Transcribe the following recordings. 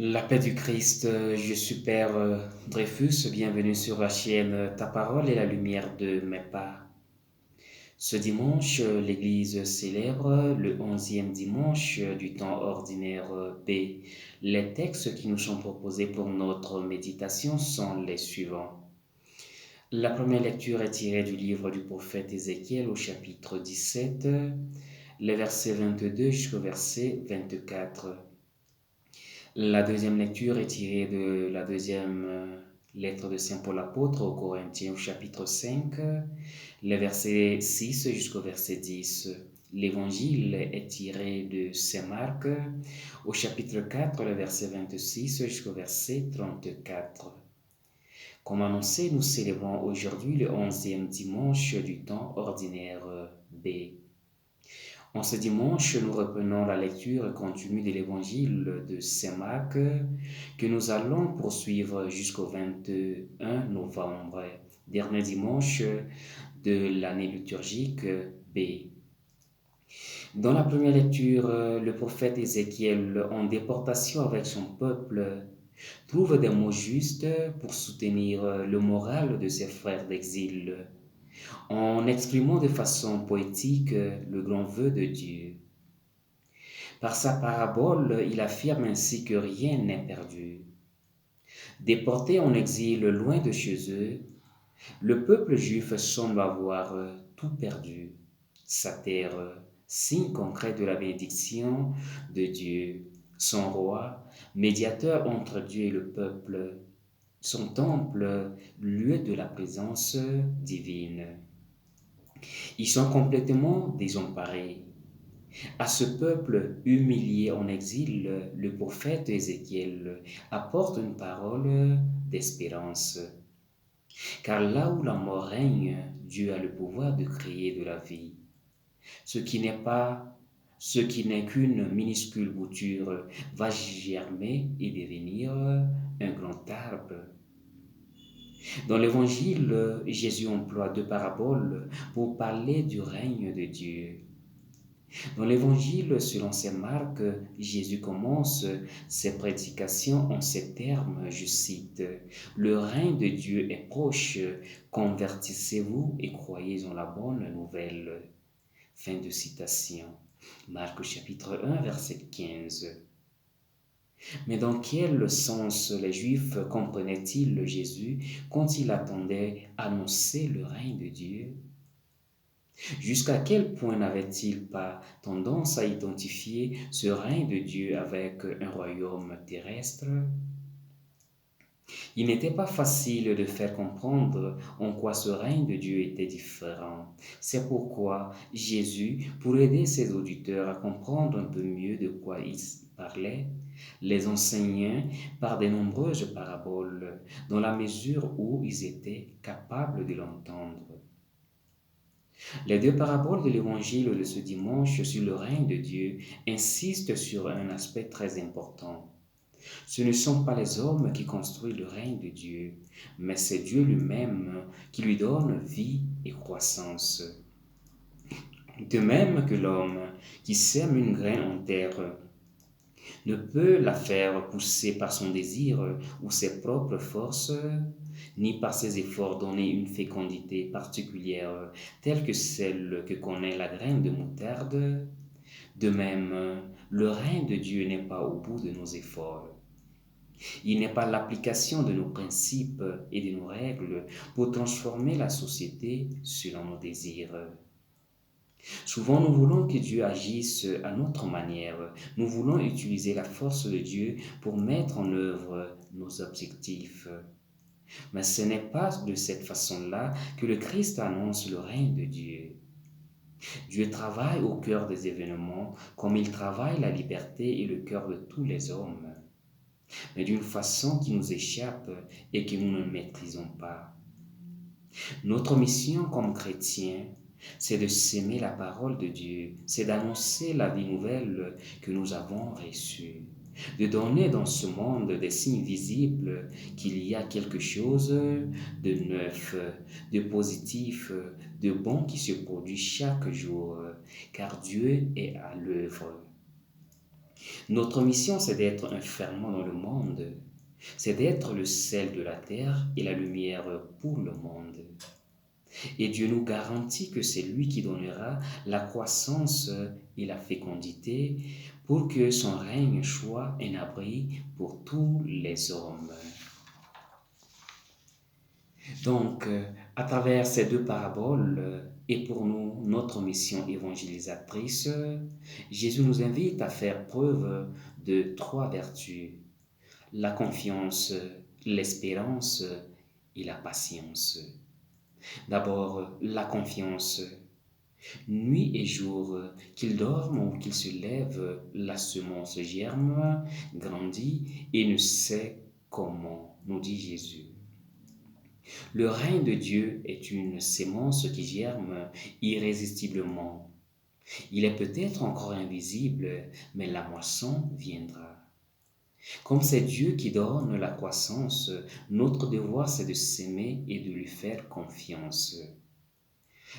La paix du Christ, je suis Père Dreyfus, bienvenue sur la chaîne Ta parole et la lumière de mes pas. Ce dimanche, l'Église célèbre le 11e dimanche du temps ordinaire B. Les textes qui nous sont proposés pour notre méditation sont les suivants. La première lecture est tirée du livre du prophète Ézéchiel au chapitre 17, les versets 22 jusqu'au verset 24. La deuxième lecture est tirée de la deuxième lettre de Saint Paul apôtre aux Corinthiens au chapitre 5, les versets 6 jusqu'au verset 10. L'évangile est tiré de Saint Marc au chapitre 4, le verset 26 jusqu'au verset 34. Comme annoncé, nous célébrons aujourd'hui le 11e dimanche du temps ordinaire B. En ce dimanche, nous reprenons la lecture continue de l'évangile de Saint Marc que nous allons poursuivre jusqu'au 21 novembre, dernier dimanche de l'année liturgique B. Dans la première lecture, le prophète Ézéchiel, en déportation avec son peuple, trouve des mots justes pour soutenir le moral de ses frères d'exil, en exprimant de façon poétique le grand vœu de Dieu. Par sa parabole, il affirme ainsi que rien n'est perdu. Déporté en exil loin de chez eux, le peuple juif semble avoir tout perdu. Sa terre, signe concret de la bénédiction de Dieu, son roi, médiateur entre Dieu et le peuple, son temple, lieu de la présence divine. Ils sont complètement désemparés. À ce peuple humilié en exil, le prophète Ézéchiel apporte une parole d'espérance. Car là où la mort règne, Dieu a le pouvoir de créer de la vie. Ce qui n'est qu'une minuscule bouture va germer et devenir un grand arbre. Dans l'évangile, Jésus emploie deux paraboles pour parler du règne de Dieu. Dans l'évangile selon saint Marc, Jésus commence ses prédications en ces termes, je cite, Le règne de Dieu est proche, convertissez-vous et croyez en la bonne nouvelle. Fin de citation. Marc chapitre 1, verset 15. Mais dans quel sens les Juifs comprenaient-ils Jésus quand il attendait annoncer le règne de Dieu? Jusqu'à quel point n'avait-il pas tendance à identifier ce règne de Dieu avec un royaume terrestre? Il n'était pas facile de faire comprendre en quoi ce règne de Dieu était différent. C'est pourquoi Jésus, pour aider ses auditeurs à comprendre un peu mieux de quoi il parlait, les enseignait par de nombreuses paraboles, dans la mesure où ils étaient capables de l'entendre. Les deux paraboles de l'évangile de ce dimanche sur le règne de Dieu insistent sur un aspect très important. Ce ne sont pas les hommes qui construisent le règne de Dieu, mais c'est Dieu lui-même qui lui donne vie et croissance. De même que l'homme qui sème une graine en terre ne peut la faire pousser par son désir ou ses propres forces, ni par ses efforts donner une fécondité particulière telle que celle que connaît la graine de moutarde. De même, le règne de Dieu n'est pas au bout de nos efforts. Il n'est pas l'application de nos principes et de nos règles pour transformer la société selon nos désirs. Souvent, nous voulons que Dieu agisse à notre manière. Nous voulons utiliser la force de Dieu pour mettre en œuvre nos objectifs. Mais ce n'est pas de cette façon-là que le Christ annonce le règne de Dieu. Dieu travaille au cœur des événements comme il travaille la liberté et le cœur de tous les hommes, mais d'une façon qui nous échappe et que nous ne maîtrisons pas. Notre mission comme chrétiens, c'est de s'aimer la parole de Dieu, c'est d'annoncer la vie nouvelle que nous avons reçue, de donner dans ce monde des signes visibles qu'il y a quelque chose de neuf, de positif, de bon qui se produit chaque jour, car Dieu est à l'œuvre. Notre mission, c'est d'être un ferment dans le monde. C'est d'être le sel de la terre et la lumière pour le monde. Et Dieu nous garantit que c'est lui qui donnera la croissance et la fécondité pour que son règne soit un abri pour tous les hommes. Donc, à travers ces deux paraboles, et pour nous, notre mission évangélisatrice, Jésus nous invite à faire preuve de trois vertus: la confiance, l'espérance et la patience. D'abord, la confiance. Nuit et jour, qu'il dorme ou qu'il se lève, la semence germe, grandit et ne sait comment, nous dit Jésus. Le règne de Dieu est une sémence qui germe irrésistiblement. Il est peut-être encore invisible, mais la moisson viendra. Comme c'est Dieu qui donne la croissance, notre devoir c'est de s'aimer et de lui faire confiance.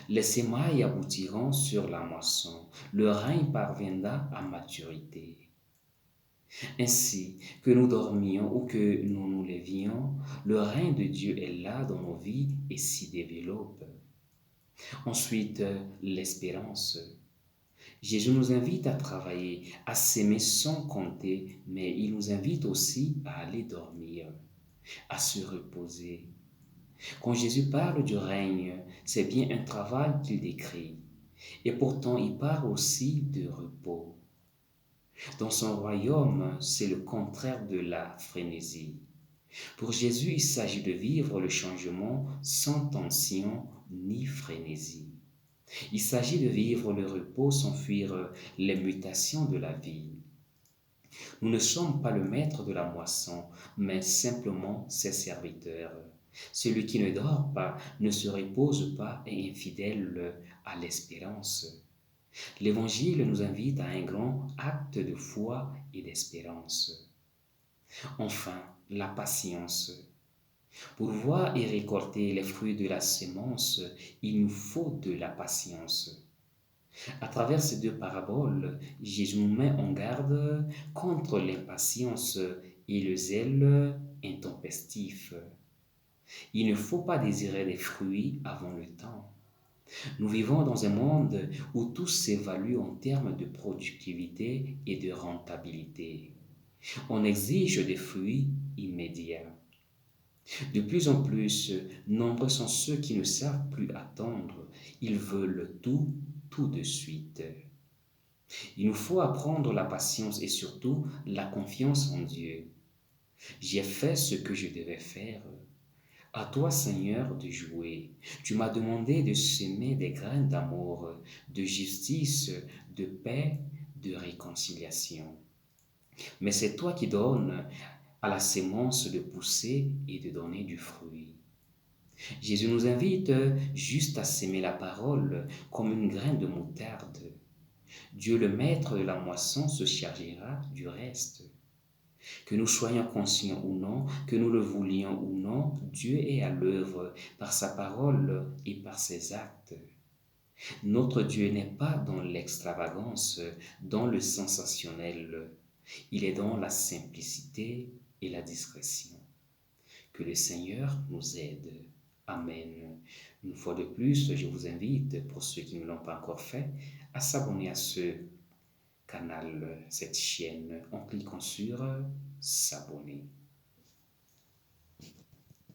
Les semailles aboutiront sur la moisson, le règne parviendra à maturité. Ainsi, que nous dormions ou que nous nous levions, le règne de Dieu est là dans nos vies et s'y développe. Ensuite, l'espérance. Jésus nous invite à travailler, à s'aimer sans compter, mais il nous invite aussi à aller dormir, à se reposer. Quand Jésus parle du règne, c'est bien un travail qu'il décrit. Et pourtant, il parle aussi de repos. Dans son royaume, c'est le contraire de la frénésie. Pour Jésus, il s'agit de vivre le changement sans tension ni frénésie. Il s'agit de vivre le repos sans fuir les mutations de la vie. Nous ne sommes pas le maître de la moisson, mais simplement ses serviteurs. Celui qui ne dort pas, ne se repose pas et est infidèle à l'espérance. L'Évangile nous invite à un grand acte de foi et d'espérance. Enfin, la patience. Pour voir et récolter les fruits de la sémence, il nous faut de la patience. À travers ces deux paraboles, Jésus nous met en garde contre l'impatience et le zèle intempestif. Il ne faut pas désirer des fruits avant le temps. Nous vivons dans un monde où tout s'évalue en termes de productivité et de rentabilité. On exige des fruits immédiats. De plus en plus, nombreux sont ceux qui ne savent plus attendre. Ils veulent tout, tout de suite. Il nous faut apprendre la patience et surtout la confiance en Dieu. J'ai fait ce que je devais faire. À toi, Seigneur, de jouer. Tu m'as demandé de semer des graines d'amour, de justice, de paix, de réconciliation. Mais c'est toi qui donnes à la sémence de pousser et de donner du fruit. Jésus nous invite juste à s'aimer la parole comme une graine de moutarde. Dieu, le maître de la moisson, se chargera du reste. Que nous soyons conscients ou non, que nous le voulions ou non, Dieu est à l'œuvre par sa parole et par ses actes. Notre Dieu n'est pas dans l'extravagance, dans le sensationnel. Il est dans la simplicité et la discrétion. Que le Seigneur nous aide. Amen. Une fois de plus, je vous invite, pour ceux qui ne l'ont pas encore fait, à s'abonner à ce canal, cette chaîne, en cliquant sur s'abonner.